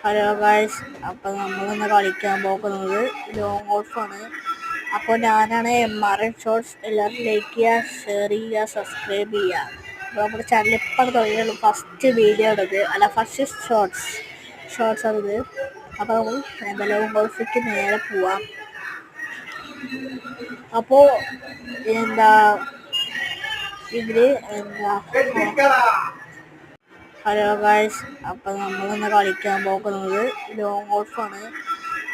Hello guys, അപ്പോൾ നമ്മളിന്ന് കളിക്കാൻ പോകുന്നത് ലോങ് ഗോൾഫാണ്. അപ്പോൾ ഞാനാണ് MRN ഷോർട്സ്. എല്ലാവരും ലൈക്ക് ചെയ്യുക, ഷെയർ ചെയ്യുക, സബ്സ്ക്രൈബ് ചെയ്യുക. അപ്പോൾ നമ്മുടെ ചാനൽ ഇപ്പോൾ തുടങ്ങിയുള്ളൂ. ഫസ്റ്റ് വീഡിയോ ആണിത്, ഫസ്റ്റ് ഷോർട്സ് ആണിത്. അപ്പോൾ നമ്മൾ ലോങ് ഗോൾഫിക്ക് നേരെ പോവാം. അപ്പോൾ ഹലോ ഗായ്സ്, അപ്പോൾ നമ്മളിന്ന് കളിക്കാൻ പോകുന്നത് ലോങ് ഗോൾഫാണ്.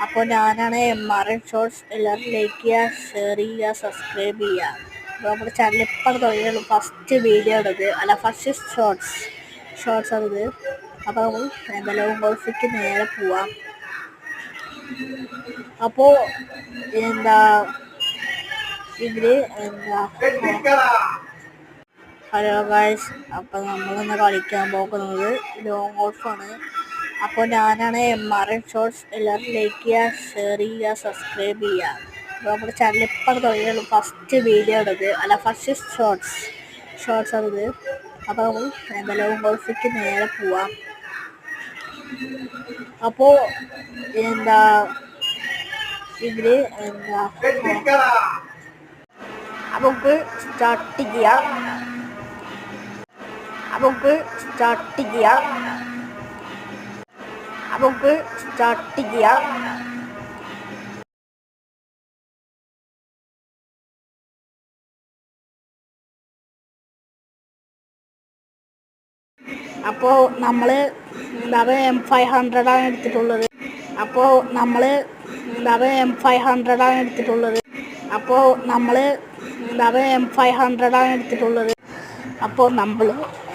അപ്പോൾ ഞാനാണ് MRN ഷോർട്സ്. എല്ലാവരും ലൈക്ക് ചെയ്യുക, ഷെയർ ചെയ്യുക, സബ്സ്ക്രൈബ് ചെയ്യുക. അപ്പോൾ നമ്മുടെ ചാനൽ ഇപ്പോൾ തുടങ്ങിയുള്ളൂ. ഫസ്റ്റ് വീഡിയോ ആണിത്, ഫസ്റ്റ് ഷോർട്സ് ആണിത്. അപ്പോൾ നമ്മൾ ലോങ് ഗോൾഫിക്ക് നേരെ പോവാം. അപ്പോൾ ഹലോ ഗായ്സ്, അപ്പോൾ നമ്മളിന്ന് കളിക്കാൻ പോകുന്നത് ലോങ് ഗോൾഫാണ്. അപ്പോൾ ഞാനാണ് MRN ഷോർട്സ്. എല്ലാവരും ലൈക്ക് ചെയ്യുക, ഷെയർ ചെയ്യുക, സബ്സ്ക്രൈബ് ചെയ്യുക. അപ്പോൾ നമ്മുടെ ചാനൽ ഇപ്പോൾ തുടങ്ങിയുള്ളൂ. ഫസ്റ്റ് വീഡിയോ ആണിത്, ഫസ്റ്റ് ഷോർട്സ് ആണിത്. അപ്പോൾ നമ്മൾ ലോങ് ഗോൾഫിക്ക് നേരെ പോവാം. അപ്പോൾ നമുക്ക് സ്റ്റാർട്ട് ചെയ്യാം. അപ്പോൾ നമ്മൾ M500 ആണ് എടുത്തിട്ടുള്ളത്. അപ്പോൾ നമ്മൾ M500 ആണ് എടുത്തിട്ടുള്ളത്. അപ്പോൾ നമ്മൾ